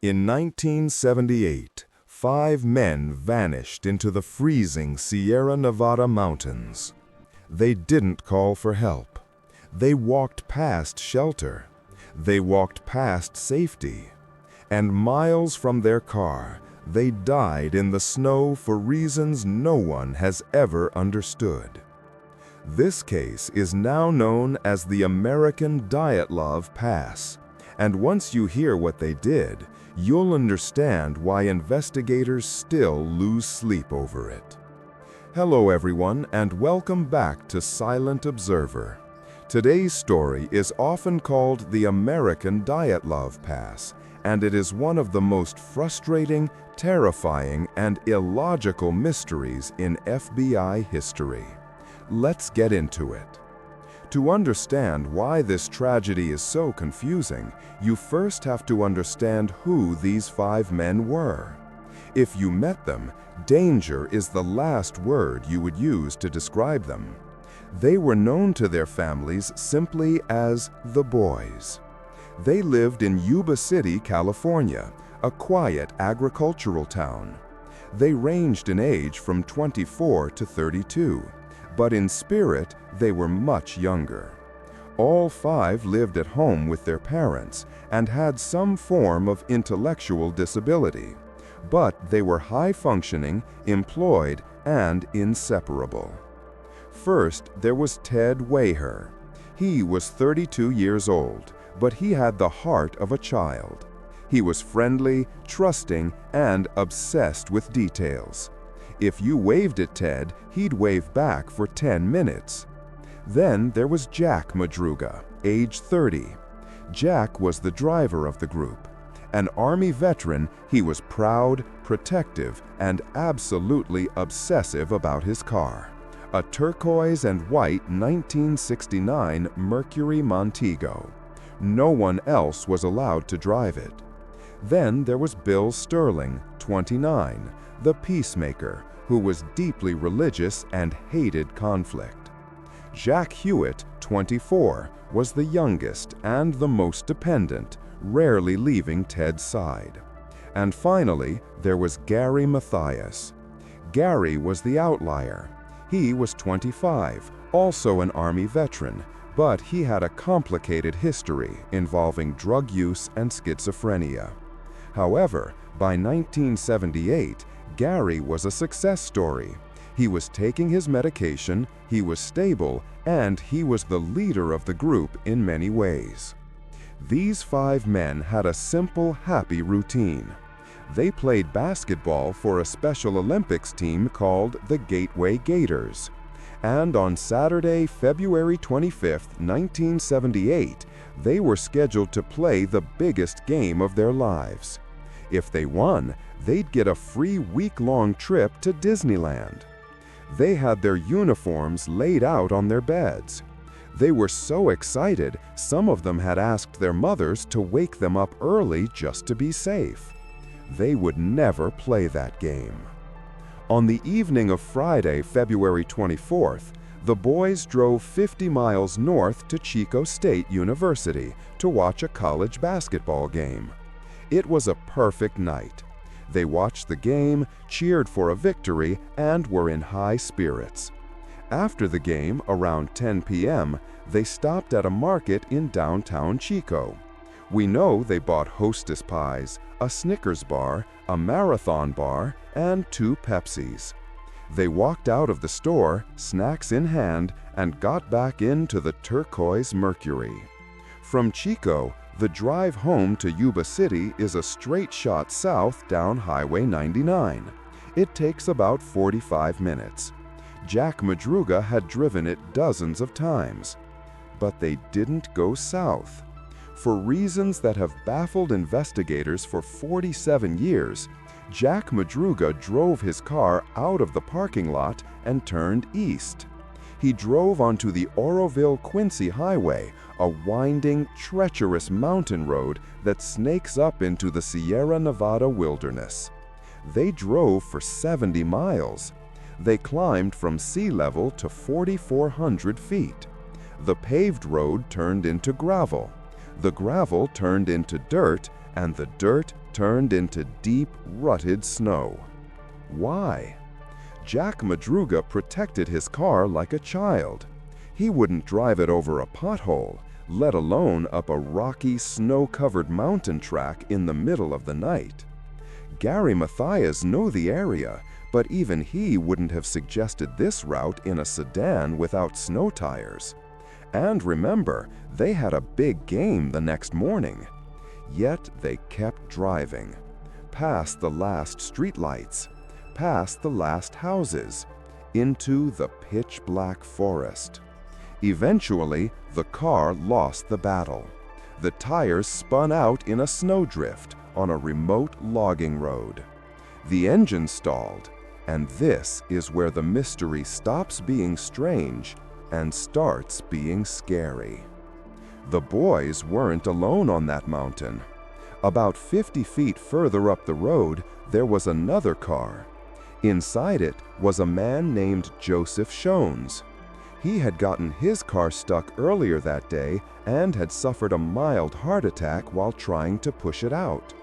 In 1978, 5 men vanished into the freezing Sierra Nevada mountains. They didn't call for help. They walked past shelter. They walked past safety. And miles from their car, they died in the snow for reasons no one has ever understood. This case is now known as the American Dyatlov Pass, and once you hear what they did, you'll understand why investigators still lose sleep over it. Hello everyone, and welcome back to Silent Observer. Today's story is often called the American Dyatlov Pass, and it is one of the most frustrating, terrifying, and illogical mysteries in FBI history. Let's get into it. To understand why this tragedy is so confusing, you first have to understand who these 5 men were. If you met them, danger is the last word you would use to describe them. They were known to their families simply as the Boys. They lived in Yuba City, California, a quiet agricultural town. They ranged in age from 24 to 32. But in spirit, they were much younger. All 5 lived at home with their parents and had some form of intellectual disability, but they were high-functioning, employed, and inseparable. First, there was Ted Wayher. He was 32 years old, but he had the heart of a child. He was friendly, trusting, and obsessed with details. If you waved at Ted, he'd wave back for 10 minutes. Then there was Jack Madruga, age 30. Jack was the driver of the group. An Army veteran, he was proud, protective, and absolutely obsessive about his car. A turquoise and white 1969 Mercury Montego. No one else was allowed to drive it. Then there was Bill Sterling, 29, the peacemaker, who was deeply religious and hated conflict. Jack Hewitt, 24, was the youngest and the most dependent, rarely leaving Ted's side. And finally, there was Gary Mathias. Gary was the outlier. He was 25, also an Army veteran, but he had a complicated history involving drug use and schizophrenia. However, by 1978, Gary was a success story. He was taking his medication, he was stable, and he was the leader of the group in many ways. These 5 men had a simple, happy routine. They played basketball for a Special Olympics team called the Gateway Gators. And on Saturday, February 25, 1978, they were scheduled to play the biggest game of their lives. If they won, they'd get a free week-long trip to Disneyland. They had their uniforms laid out on their beds. They were so excited, some of them had asked their mothers to wake them up early just to be safe. They would never play that game. On the evening of Friday, February 24th, the boys drove 50 miles north to Chico State University to watch a college basketball game. It was a perfect night. They watched the game, cheered for a victory, and were in high spirits. After the game, around 10 p.m., they stopped at a market in downtown Chico. We know they bought Hostess pies, a Snickers bar, a Marathon bar, and 2 Pepsis. They walked out of the store, snacks in hand, and got back into the turquoise Mercury. From Chico, the drive home to Yuba City is a straight shot south down Highway 99. It takes about 45 minutes. Jack Madruga had driven it dozens of times. But they didn't go south. For reasons that have baffled investigators for 47 years, Jack Madruga drove his car out of the parking lot and turned east. He drove onto the Oroville-Quincy Highway, a winding, treacherous mountain road that snakes up into the Sierra Nevada wilderness. They drove for 70 miles. They climbed from sea level to 4,400 feet. The paved road turned into gravel. The gravel turned into dirt, and the dirt turned into deep, rutted snow. Why? Jack Madruga protected his car like a child. He wouldn't drive it over a pothole, let alone up a rocky, snow-covered mountain track in the middle of the night. Gary Mathias knew the area, but even he wouldn't have suggested this route in a sedan without snow tires. And remember, they had a big game the next morning. Yet they kept driving, past the last streetlights, past the last houses, into the pitch-black forest. Eventually, the car lost the battle. The tires spun out in a snowdrift on a remote logging road. The engine stalled, and this is where the mystery stops being strange and starts being scary. The boys weren't alone on that mountain. About 50 feet further up the road, there was another car. Inside it was a man named Joseph Shones. He had gotten his car stuck earlier that day and had suffered a mild heart attack while trying to push it out.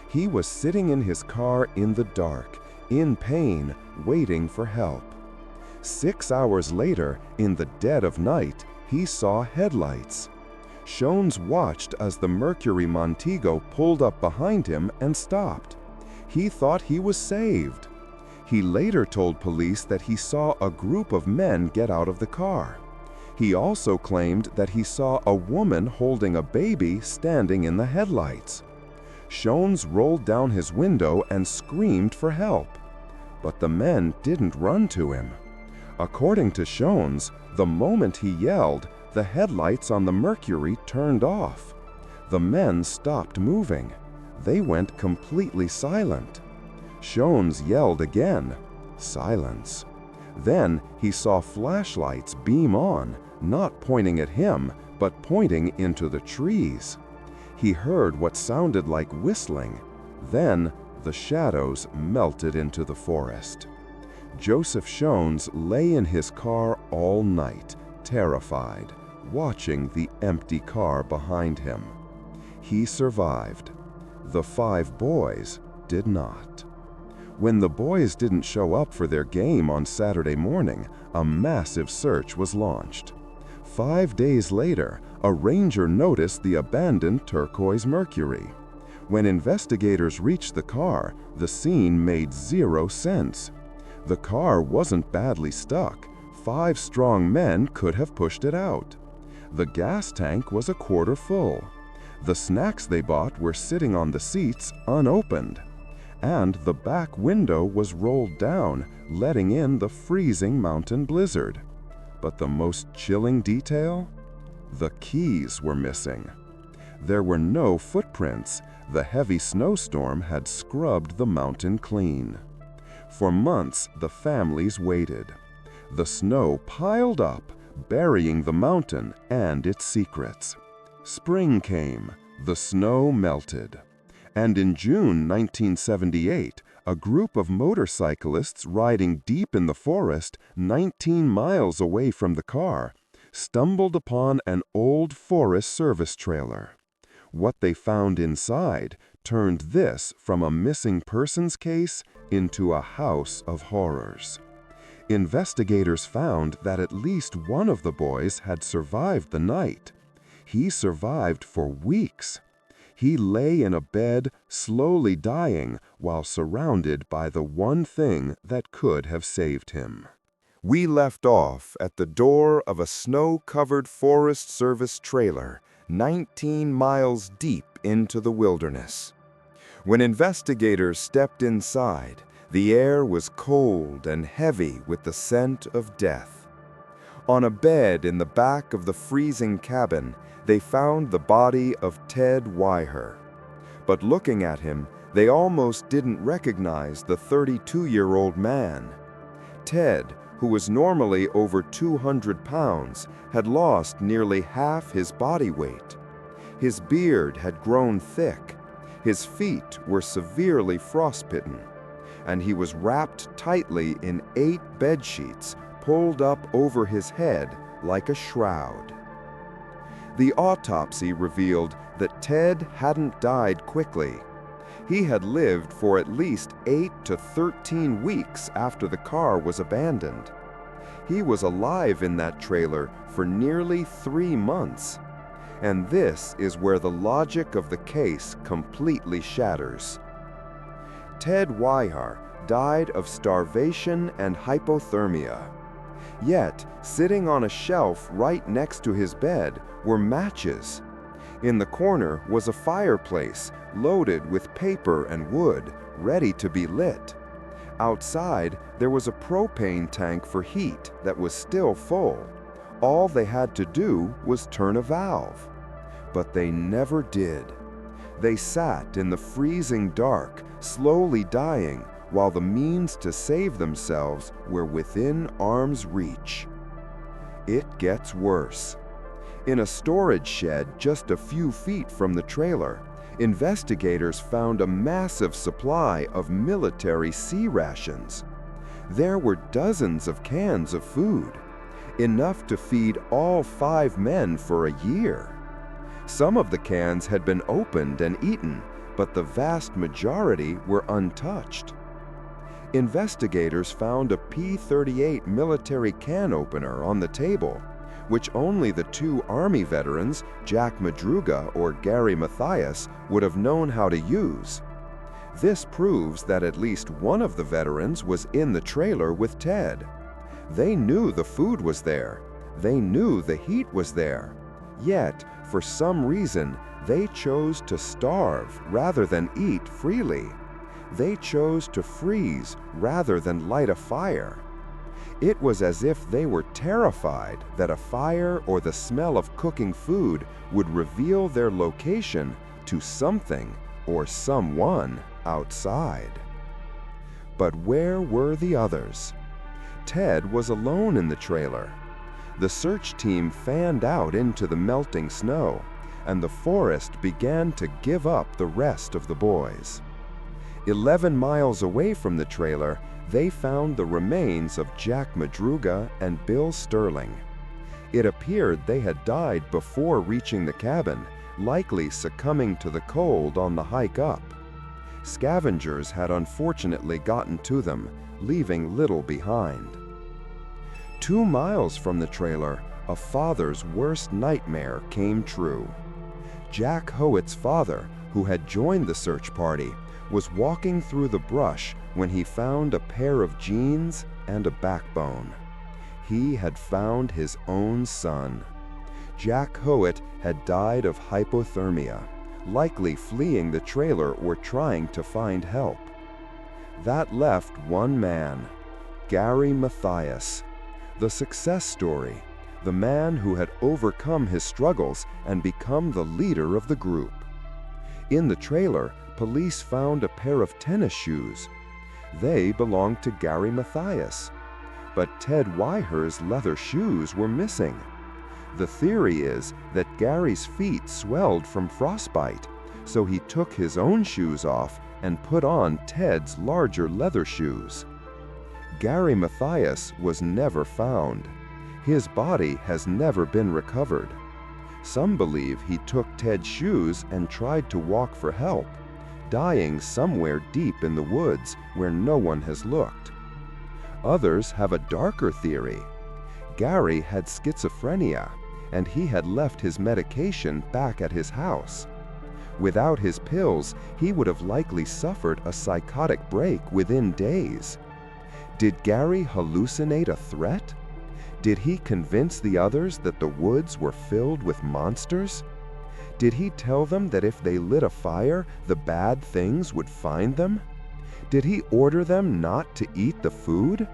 He was sitting in his car in the dark, in pain, waiting for help. 6 hours later, in the dead of night, he saw headlights. Shones watched as the Mercury Montego pulled up behind him and stopped. He thought he was saved. He later told police that he saw a group of men get out of the car. He also claimed that he saw a woman holding a baby standing in the headlights. Shones rolled down his window and screamed for help. But the men didn't run to him. According to Shones, the moment he yelled, the headlights on the Mercury turned off. The men stopped moving. They went completely silent. Shones yelled again. Silence. Then he saw flashlights beam on, not pointing at him, but pointing into the trees. He heard what sounded like whistling. Then the shadows melted into the forest. Joseph Shones lay in his car all night, terrified, watching the empty car behind him. He survived. The 5 boys did not. When the boys didn't show up for their game on Saturday morning, a massive search was launched. 5 days later, a ranger noticed the abandoned turquoise Mercury. When investigators reached the car, the scene made 0 sense. The car wasn't badly stuck. 5 strong men could have pushed it out. The gas tank was a quarter full. The snacks they bought were sitting on the seats unopened. And the back window was rolled down, letting in the freezing mountain blizzard. But the most chilling detail? The keys were missing. There were no footprints. The heavy snowstorm had scrubbed the mountain clean. For months, the families waited. The snow piled up, burying the mountain and its secrets. Spring came, the snow melted. And in June 1978, a group of motorcyclists riding deep in the forest, 19 miles away from the car, stumbled upon an old Forest Service trailer. What they found inside turned this from a missing persons case into a house of horrors. Investigators found that at least one of the boys had survived the night. He survived for weeks. He lay in a bed, slowly dying, while surrounded by the one thing that could have saved him. We left off at the door of a snow-covered Forest Service trailer, 19 miles deep into the wilderness. When investigators stepped inside, the air was cold and heavy with the scent of death. On a bed in the back of the freezing cabin, they found the body of Ted Weiher. But looking at him, they almost didn't recognize the 32-year-old man. Ted, who was normally over 200 pounds, had lost nearly half his body weight. His beard had grown thick. His feet were severely frostbitten, and he was wrapped tightly in 8 bedsheets pulled up over his head like a shroud. The autopsy revealed that Ted hadn't died quickly. He had lived for at least 8 to 13 weeks after the car was abandoned. He was alive in that trailer for nearly 3 months. And this is where the logic of the case completely shatters. Ted Wyher died of starvation and hypothermia. Yet, sitting on a shelf right next to his bed were matches. In the corner was a fireplace loaded with paper and wood, ready to be lit. Outside, there was a propane tank for heat that was still full. All they had to do was turn a valve. But they never did. They sat in the freezing dark, slowly dying, while the means to save themselves were within arm's reach. It gets worse. In a storage shed just a few feet from the trailer, investigators found a massive supply of military sea rations. There were dozens of cans of food, enough to feed all 5 men for a year. Some of the cans had been opened and eaten, but the vast majority were untouched. Investigators found a P-38 military can opener on the table, which only the 2 Army veterans, Jack Madruga or Gary Mathias, would have known how to use. This proves that at least one of the veterans was in the trailer with Ted. They knew the food was there. They knew the heat was there. Yet, for some reason, they chose to starve rather than eat freely. They chose to freeze rather than light a fire. It was as if they were terrified that a fire or the smell of cooking food would reveal their location to something or someone outside. But where were the others? Ted was alone in the trailer. The search team fanned out into the melting snow, and the forest began to give up the rest of the boys. 11 miles away from the trailer, they found the remains of Jack Madruga and Bill Sterling. It appeared they had died before reaching the cabin, likely succumbing to the cold on the hike up. Scavengers had unfortunately gotten to them, leaving little behind. 2 miles from the trailer, a father's worst nightmare came true. Jack Howitt's father, who had joined the search party, was walking through the brush when he found a pair of jeans and a backbone. He had found his own son. Jack Howitt had died of hypothermia, likely fleeing the trailer or trying to find help. That left one man, Gary Mathias, the success story, the man who had overcome his struggles and become the leader of the group. In the trailer, police found a pair of tennis shoes. They belonged to Gary Mathias. But Ted Wyher's leather shoes were missing. The theory is that Gary's feet swelled from frostbite, so he took his own shoes off and put on Ted's larger leather shoes. Gary Mathias was never found. His body has never been recovered. Some believe he took Ted's shoes and tried to walk for help, dying somewhere deep in the woods where no one has looked. Others have a darker theory. Gary had schizophrenia, and he had left his medication back at his house. Without his pills, he would have likely suffered a psychotic break within days. Did Gary hallucinate a threat? Did he convince the others that the woods were filled with monsters? Did he tell them that if they lit a fire, the bad things would find them? Did he order them not to eat the food?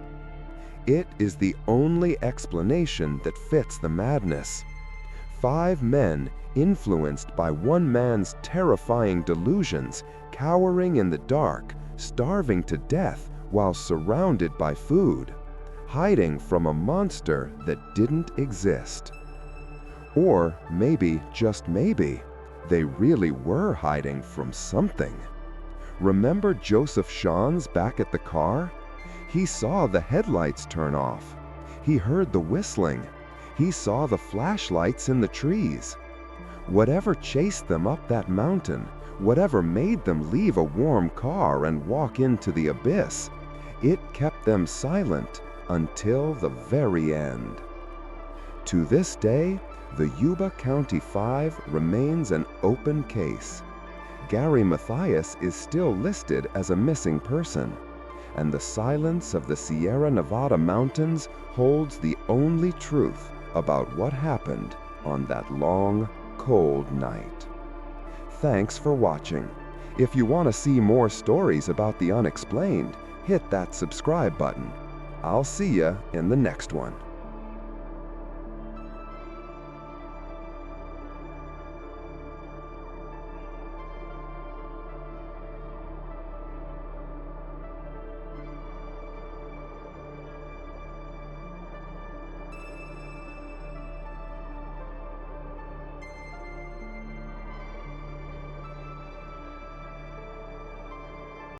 It is the only explanation that fits the madness. 5 men, influenced by one man's terrifying delusions, cowering in the dark, starving to death while surrounded by food, hiding from a monster that didn't exist. Or maybe, just maybe, they really were hiding from something. Remember Joseph Shawns back at the car? He saw the headlights turn off. He heard the whistling. He saw the flashlights in the trees. Whatever chased them up that mountain, whatever made them leave a warm car and walk into the abyss, it kept them silent until the very end. To this day, the Yuba County Five remains an open case. Gary Mathias is still listed as a missing person, and the silence of the Sierra Nevada mountains holds the only truth about what happened on that long, cold night. Thanks for watching. If you want to see more stories about the unexplained, hit that subscribe button. I'll see ya in the next one.